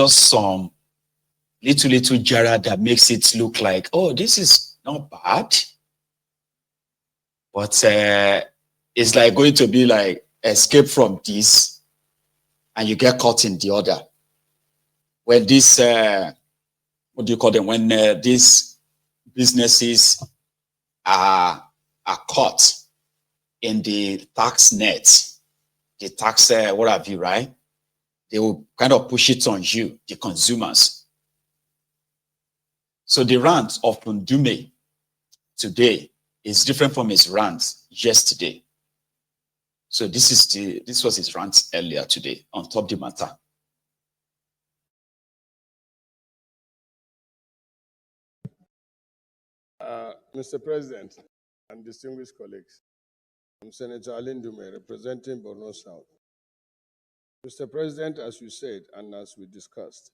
just some little jara that makes it look like, oh, this is not bad. But it's like going to be like escape from this and you get caught in the other. When this, what do you call them? When these businesses are caught in the tax net, the tax, what have you, right? They will kind of push it on you, the consumers. So the rant of Ndume today is different from his rant yesterday. So this was his rant earlier today on top the matter. Mr. President and distinguished colleagues, I'm Senator Ndume, representing Borno South. Mr. President, as you said and as we discussed,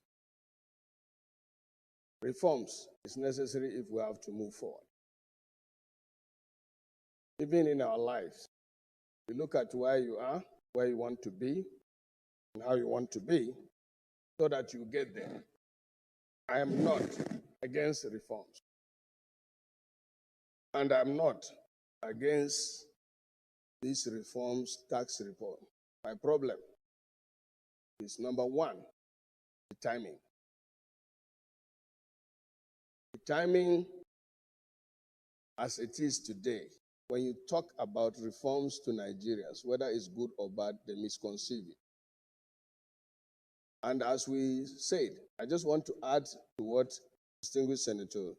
reforms is necessary if we have to move forward. Even in our lives, we look at where you are, where you want to be, and how you want to be, so that you get there. I am not against reforms. And I'm not against these reforms, tax reform. My problem is, number one, the timing. The timing as it is today, when you talk about reforms to Nigerians, whether it's good or bad, they misconceive it. And as we said, I just want to add to what distinguished Senator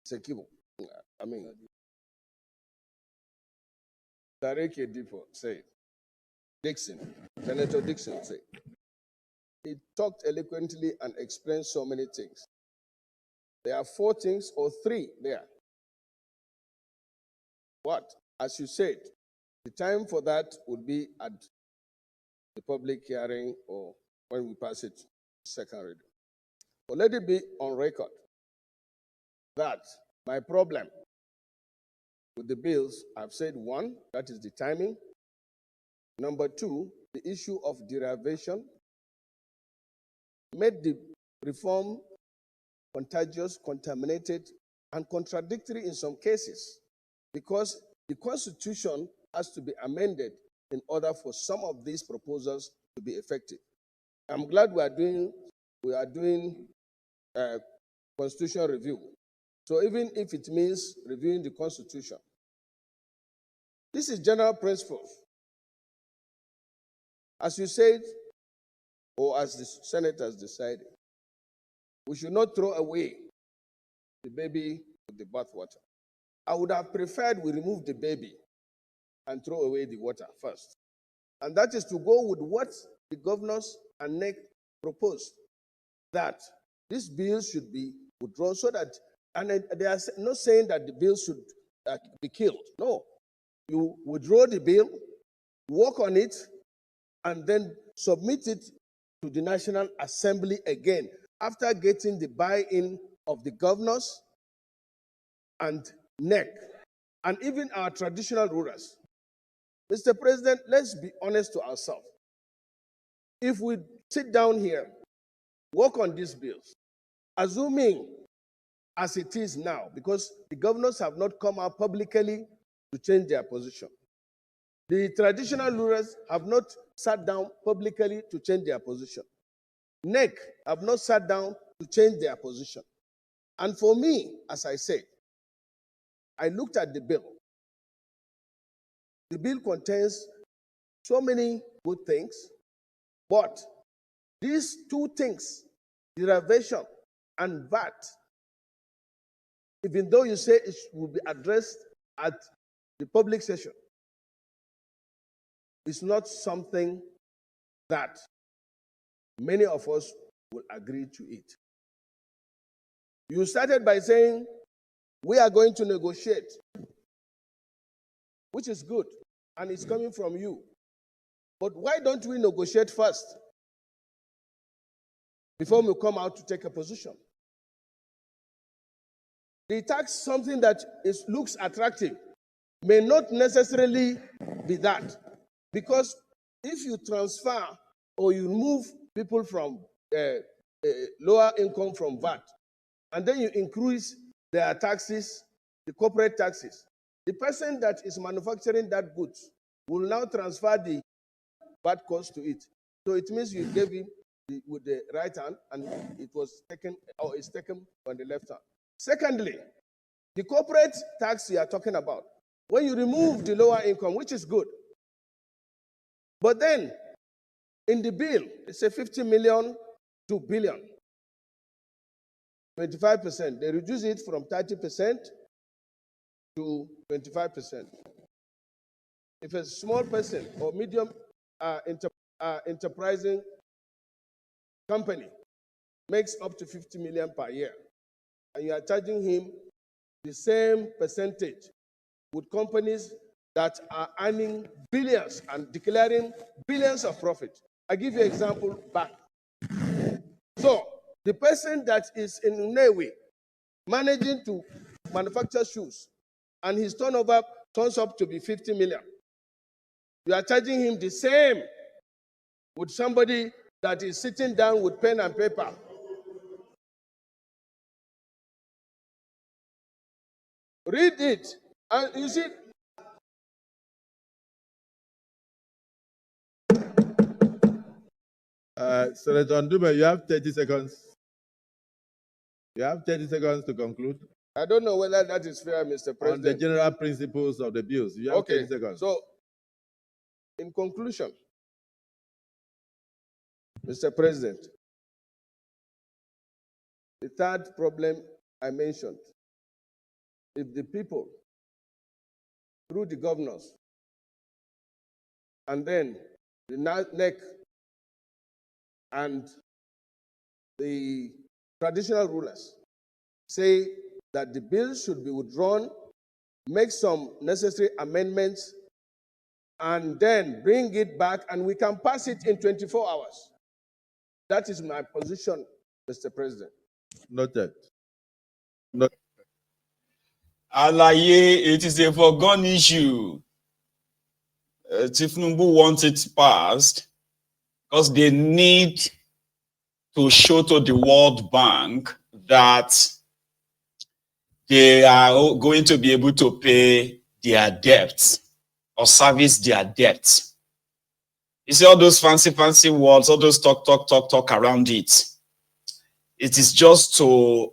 Sekibo, Tareke Dipo said, Senator Dixon said. He talked eloquently and explained so many things. There are 4 things or 3 there. What? As you said, the time for that would be at the public hearing or when we pass it second reading. But let it be on record that my problem with the bills, I've said 1, that is the timing. Number 2, the issue of derivation made the reform contagious, contaminated, and contradictory in some cases, because the Constitution has to be amended in order for some of these proposals to be effective. I'm glad we are doing constitutional review. So even if it means reviewing the Constitution, this is general principles. As you said, or as the senators decided, we should not throw away the baby with the bathwater. I would have preferred we remove the baby and throw away the water first. And that is to go with what the governors and NEC proposed, that this bill should be withdrawn so that, and they are not saying that the bill should be killed. No, you withdraw the bill, work on it, and then submit it to the National Assembly again after getting the buy-in of the governors and NEC, and even our traditional rulers. Mr. President, let's be honest to ourselves. If we sit down here, work on these bills, assuming as it is now, because the governors have not come out publicly to change their position. The traditional rulers have not sat down publicly to change their position. NEC have not sat down to change their position. And for me, as I said, I looked at the bill. The bill contains so many good things, but these 2 things, derivation and VAT, even though you say it will be addressed at the public session, it's not something that many of us will agree to it. You started by saying, we are going to negotiate, which is good, and it's coming from you. But why don't we negotiate first before we come out to take a position? The tax, something that looks attractive, may not necessarily be that. Because if you transfer or you remove people from lower income from VAT, and then you increase their taxes, the corporate taxes, the person that is manufacturing that goods will now transfer the VAT cost to it. So it means you gave him with the right hand, and it was taken, or it's taken on the left hand. Secondly, the corporate tax you are talking about, when you remove the lower income, which is good, but then in the bill, it's a 50 million to billion, 25%. They reduce it from 30% to 25%. If a small person or medium enterprising company makes up to 50 million per year, and you are charging him the same percentage with companies that are earning billions and declaring billions of profit. I give you an example back. So the person that is in Norway managing to manufacture shoes, and his turnover turns up to be 50 million, you are charging him the same with somebody that is sitting down with pen and paper. Read it, and you see. Senator Ndume, you have 30 seconds. You have 30 seconds to conclude. I don't know whether that is fair, Mr. President. On the general principles of the bills. You have 30 seconds. So, in conclusion, Mr. President, the third problem I mentioned, if the people, through the governors, and then the NEC and the traditional rulers say that the bill should be withdrawn, make some necessary amendments, and then bring it back, and we can pass it in 24 hours. That is my position, Mr. President. Noted. Alaye, it is a foregone issue. Tinubu wants it passed because they need to show to the World Bank that they are going to be able to pay their debts or service their debts. You see all those fancy words, all those talk around it. It is just to,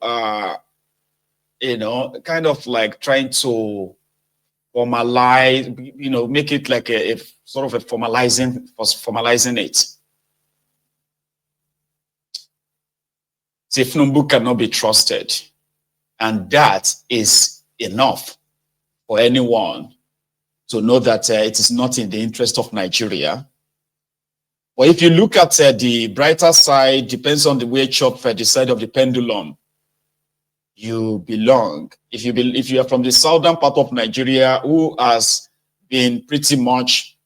kind of like trying to formalize, make it like a sort of a formalizing it. Tinubu cannot be trusted. And that is enough for anyone to know that it is not in the interest of Nigeria. But if you look at the brighter side, depends on the way the side of the pendulum you belong. If you are from the southern part of Nigeria, who has been pretty much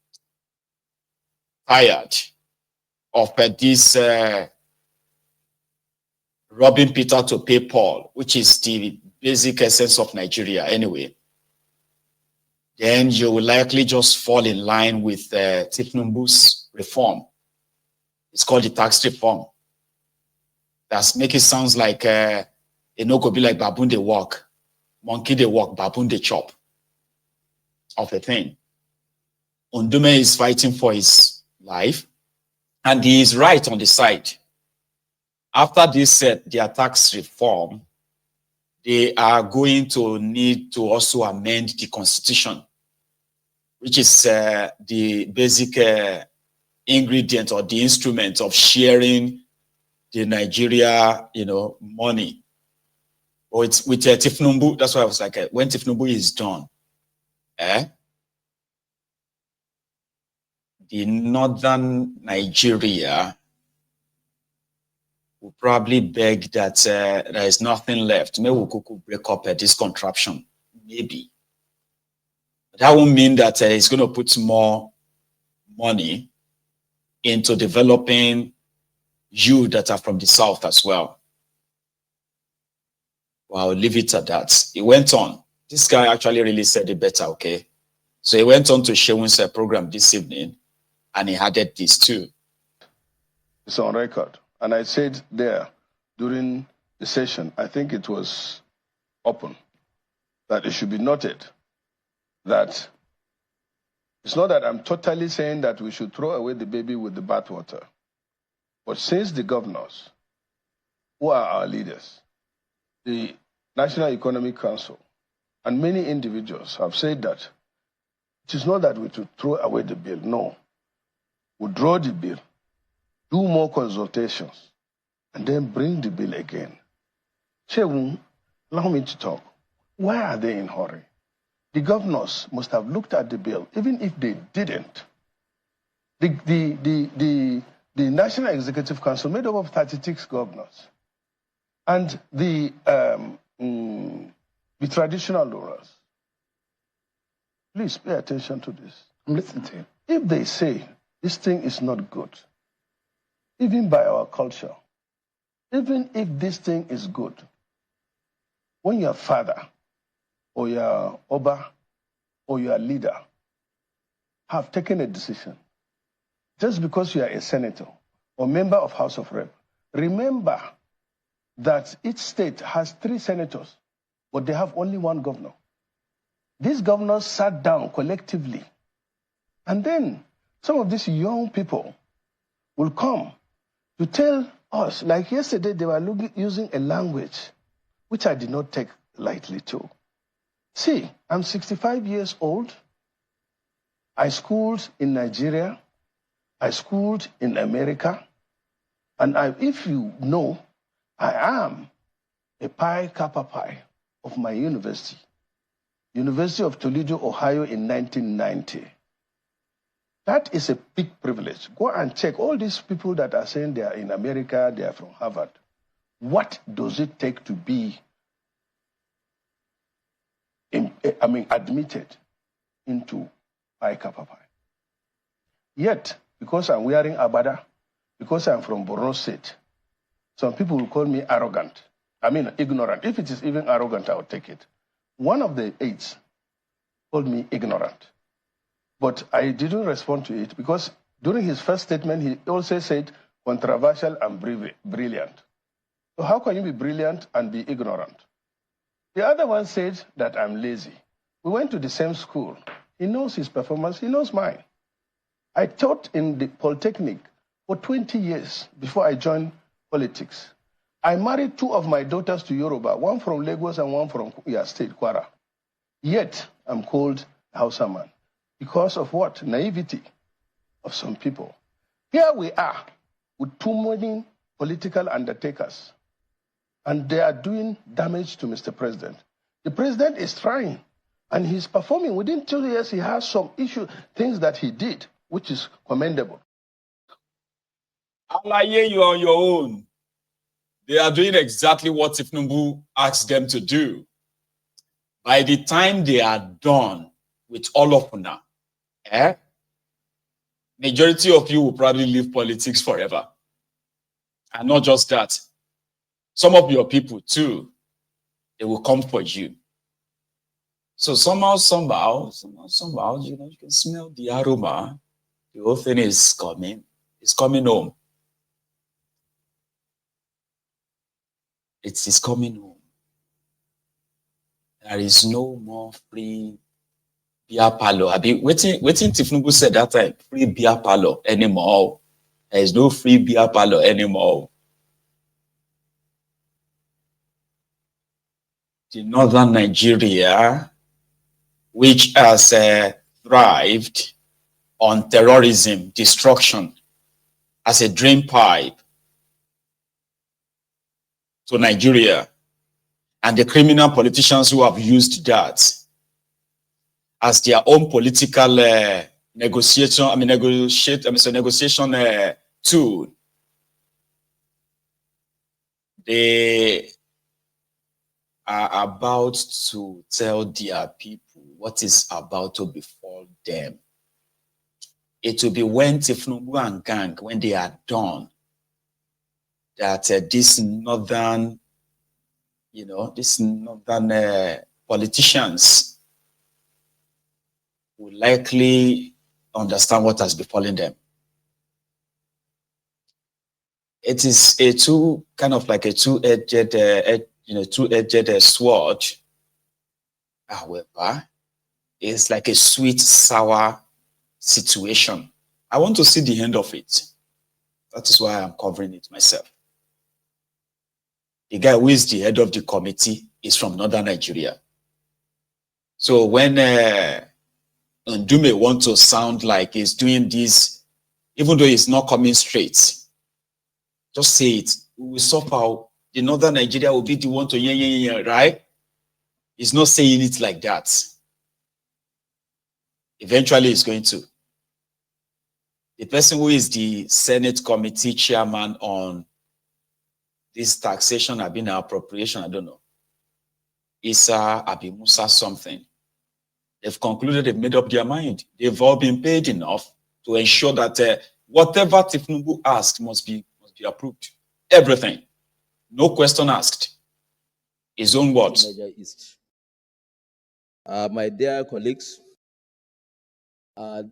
tired of this robbing Peter to pay Paul, which is the basic essence of Nigeria anyway, then you will likely just fall in line with Tinubu's reform. It's called the tax reform. That's make it sounds like it no go be like baboon they walk, monkey they walk, baboon they chop of a thing. Ndume is fighting for his life, and he is right on the side. After this their tax reform, they are going to need to also amend the constitution, which is the basic ingredient or the instrument of sharing the Nigeria, money. Or it's with Tinubu. That's why I was like, when Tinubu is done, the northern Nigeria will probably beg that there is nothing left. Maybe we could break up this contraption, maybe. But that won't mean that it's going to put more money into developing you that are from the south as well. Well, I'll leave it at that. He went on. This guy actually really said it better, okay? So he went on to Shewin's program this evening, and he added this too. It's on record. And I said there during the session, I think it was open, that it should be noted that it's not that I'm totally saying that we should throw away the baby with the bathwater. But since the governors, who are our leaders, the National Economic Council, and many individuals have said that it is not that we should throw away the bill. No. We draw the bill, do more consultations, and then bring the bill again. Shehu, allow me to talk. Why are they in a hurry? The governors must have looked at the bill, even if they didn't. The National Executive Council made up of 36 governors. And the traditional rulers. Please pay attention to this. I'm listening to you. If they say this thing is not good, even by our culture, even if this thing is good, when your father or your Oba or your leader have taken a decision, just because you are a senator or member of House of Rep, remember that each state has 3 senators, but they have only 1 governor. These governors sat down collectively, and then some of these young people will come to tell us, like yesterday they were using a language which I did not take lightly too. See, I'm 65 years old. I schooled in Nigeria. I schooled in America. And if you know, I am a Pi Kappa Pi of my university, University of Toledo, Ohio in 1990. That is a big privilege. Go and check all these people that are saying they are in America, they are from Harvard. What does it take to be admitted into Pi Kappa Pi? Yet, because I'm wearing abada, because I'm from Borno State, some people will call me arrogant. I mean, ignorant. If it is even arrogant, I'll take it. One of the aides called me ignorant. But I didn't respond to it because during his first statement, he also said controversial and brilliant. So how can you be brilliant and be ignorant? The other one said that I'm lazy. We went to the same school. He knows his performance. He knows mine. I taught in the Polytechnic for 20 years before I joined politics. I married 2 of my daughters to Yoruba, one from Lagos and one from your state, Kwara. Yet, I'm called Hausa man. Because of what? Naivety of some people. Here we are with 2 many political undertakers, and they are doing damage to Mr. President. The president is trying, and he's performing. Within 2 years, he has some things that he did, which is commendable. Alaye, you on your own. They are doing exactly what Tinubu asked them to do. By the time they are done with all of Una, majority of you will probably leave politics forever. And not just that. Some of your people too, they will come for you. So somehow, you can smell the aroma. The whole thing is coming. It's coming home. It is coming home. There is no more free beer parlor. I mean, waiting Tinubu said that time, free beer parlor anymore. There is no free beer parlor anymore. The northern Nigeria, which has thrived on terrorism, destruction, as a drain pipe to Nigeria, and the criminal politicians who have used that as their own political negotiation tool. They are about to tell their people what is about to befall them. It will be when Tinubu and gang, when they are done, that these northern politicians will likely understand what has befallen them. it is a two-edged, two-edged sword. However, it's like a sweet, sour situation. I want to see the end of it. That is why I'm covering it myself. The guy who is the head of the committee is from Northern Nigeria. So when Ndume wants to sound like he's doing this, even though he's not coming straight, just say it. We will suffer. The Northern Nigeria will be the one to right? He's not saying it like that. Eventually, he's going to. The person who is the Senate committee chairman on this taxation, appropriation, I don't know. Issa Abimusa something. They've concluded, they've made up their mind. They've all been paid enough to ensure that whatever Tinubu asked must be approved. Everything. No question asked. His own words. My dear colleagues,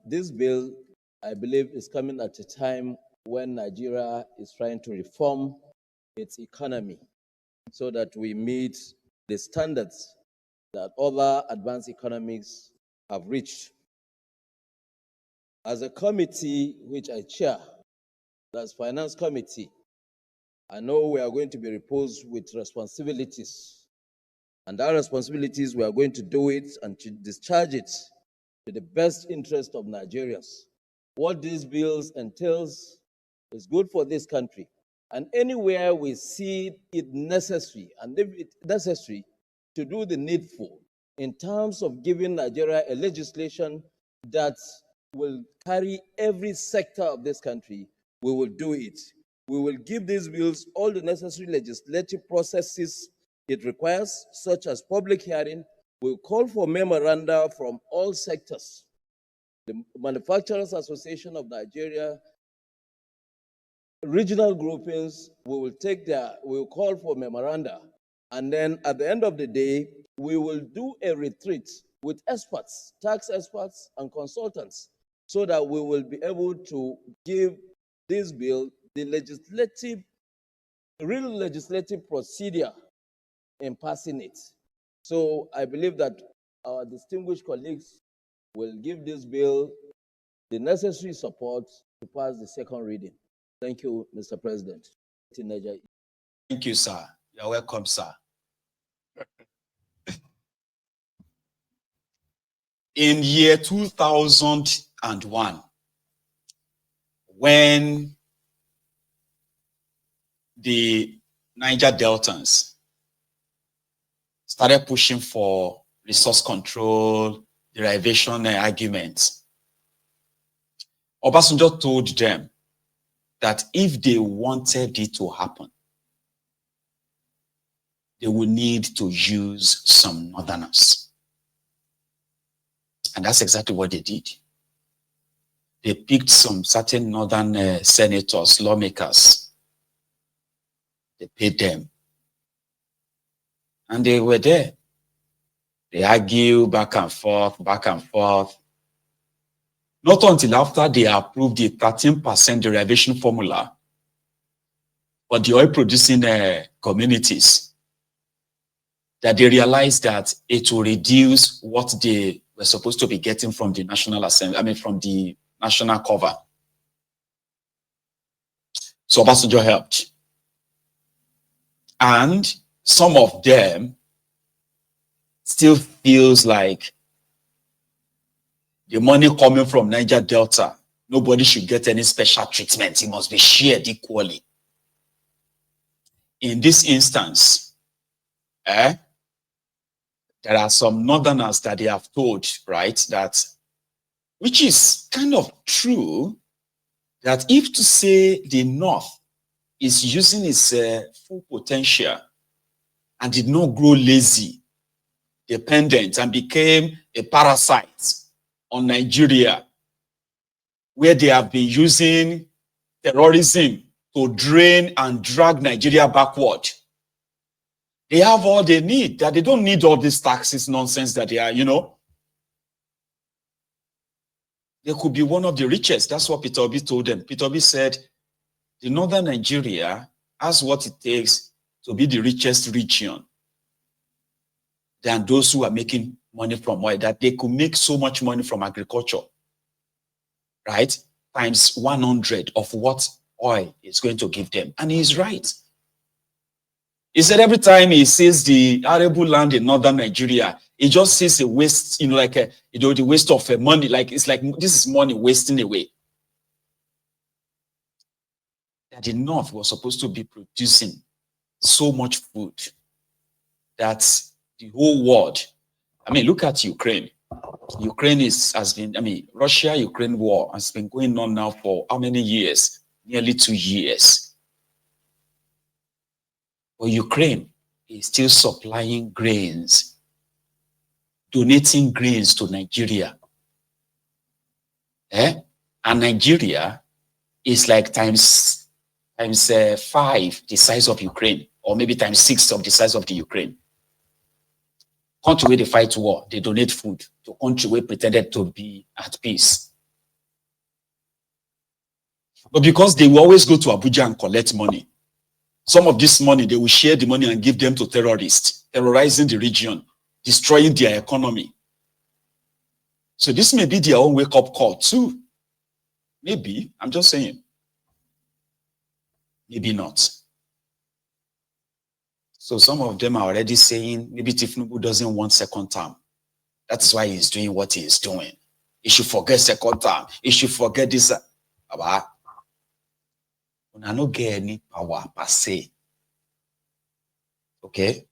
this bill, I believe, is coming at a time when Nigeria is trying to reform its economy so that we meet the standards that other advanced economies have reached. As a committee which I chair, that's Finance Committee, I know we are going to be reposed with responsibilities. And our responsibilities, we are going to do it and to discharge it to the best interest of Nigerians. What these bills entails is good for this country. And anywhere we see it necessary, and if it's necessary to do the needful in terms of giving Nigeria a legislation that will carry every sector of this country, we will do it. We will give these bills all the necessary legislative processes it requires, such as public hearing. We'll call for memoranda from all sectors. The Manufacturers Association of Nigeria, regional groupings, we will call for memoranda. And then at the end of the day, we will do a retreat with experts, tax experts and consultants, so that we will be able to give this bill the real legislative procedure in passing it. So I believe that our distinguished colleagues will give this bill the necessary support to pass the second reading. Thank you, Mr. President. Thank you, sir. You're welcome, sir. In year 2001, when the Niger Deltans started pushing for resource control, derivation arguments, Obasanjo told them that if they wanted it to happen, they would need to use some northerners. And that's exactly what they did. They picked some certain northern senators, lawmakers. They paid them. And they were there. They argue back and forth, back and forth. Not until after they approved the 13% derivation formula for the oil-producing communities that they realized that it will reduce what they were supposed to be getting from the National Assembly, from the national cover. So Obasanjo helped. And some of them still feels like the money coming from Niger Delta, nobody should get any special treatment. It must be shared equally. In this instance, there are some northerners that they have told, right, that, which is kind of true, that if to say the North is using its full potential and did not grow lazy, dependent, and became a parasite on Nigeria, where they have been using terrorism to drain and drag Nigeria backward. They have all they need, that they don't need all these taxes nonsense that they are, They could be one of the richest. That's what Peter Obi told them. Peter Obi said, the northern Nigeria has what it takes to be the richest region than those who are making money from oil, that they could make so much money from agriculture, right? Times 100 of what oil is going to give them. And he's right. He said every time he sees the arable land in northern Nigeria, he just sees a waste, like the waste of money. Like it's like this is money wasting away. That the north was supposed to be producing so much food that the whole world. I mean, look at Ukraine. Ukraine has been, Russia-Ukraine war has been going on now for how many years? Nearly 2 years. But Ukraine is still supplying grains, donating grains to Nigeria. And Nigeria is like times 5 the size of Ukraine, or maybe times 6 of the size of the Ukraine. Country where they fight war, they donate food to country where pretended to be at peace. But because they will always go to Abuja and collect money, some of this money, they will share the money and give them to terrorists, terrorizing the region, destroying their economy. So this may be their own wake-up call too. Maybe, I'm just saying. Maybe not. So some of them are already saying maybe Tinubu doesn't want second term. That is why he's doing what he is doing. He should forget second term. He should forget this. Baba, I don't get any power per se. Okay?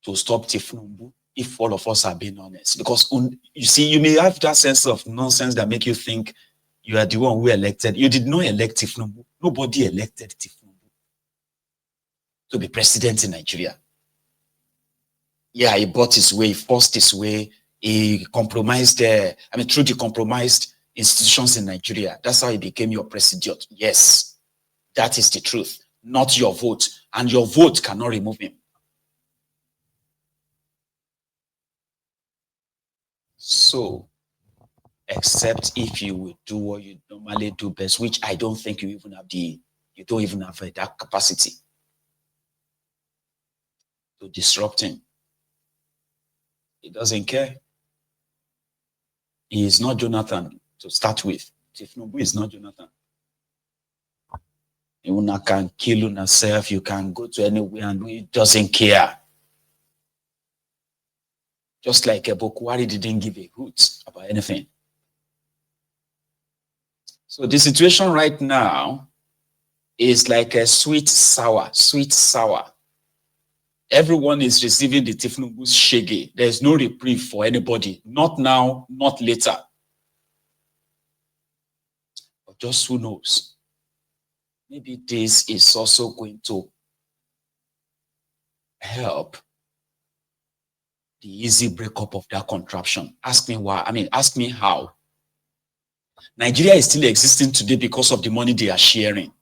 To stop Tinubu, if all of us are being honest. Because you see, you may have that sense of nonsense that make you think you are the one who elected. You did not elect Tinubu. Nobody elected Tinubu to be president in Nigeria. Yeah, he bought his way, he forced his way, he compromised through the compromised institutions in Nigeria. That's how he became your president. Yes, that is the truth, not your vote. And your vote cannot remove him. So, except if you will do what you normally do best, which I don't think you don't even have that capacity to disrupt him. He doesn't care. He is not Jonathan to start with. Tinubu is not Jonathan. You can kill yourself, you can go to anywhere and he doesn't care. Just like Bokwari didn't give a hoot about anything. So the situation right now is like a sweet sour. Everyone is receiving the Tinubu's shege. There's no reprieve for anybody. Not now, not later. But just who knows? Maybe this is also going to help the easy breakup of that contraption. Ask me why. Ask me how. Nigeria is still existing today because of the money they are sharing.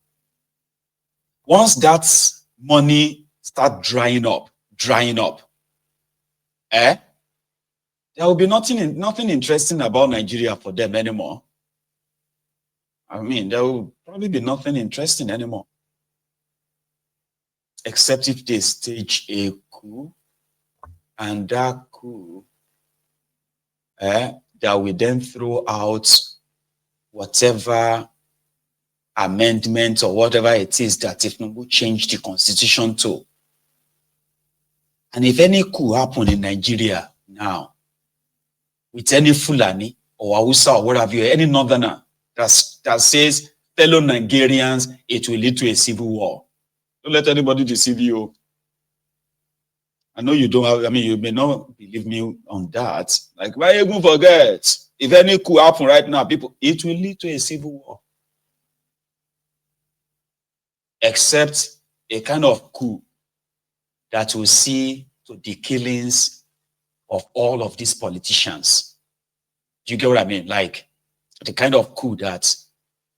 Once that money starts drying up, there will be nothing interesting about Nigeria for them anymore. There will probably be nothing interesting anymore. Except if they stage a coup, and that coup that will then throw out whatever amendment or whatever it is that Tinubu changed the constitution to. And if any coup happen in Nigeria now, with any Fulani or Hausa or whatever, any northerner that says, fellow Nigerians, it will lead to a civil war. Don't let anybody deceive you. I know you don't have, you may not believe me on that. Like, why even forget? If any coup happen right now, it will lead to a civil war. Except a kind of coup that will see to the killings of all of these politicians. Do you get what I mean? Like the kind of coup that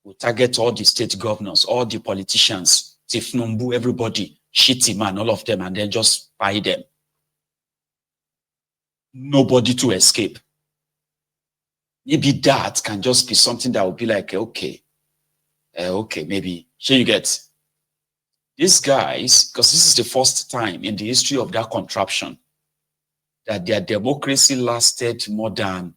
will target all the state governors, all the politicians, Tinubu, everybody, shitty man, all of them, and then just buy them. Nobody to escape. Maybe that can just be something that will be like, okay, okay, maybe. So you get these guys, because this is the first time in the history of that contraption that their democracy lasted more than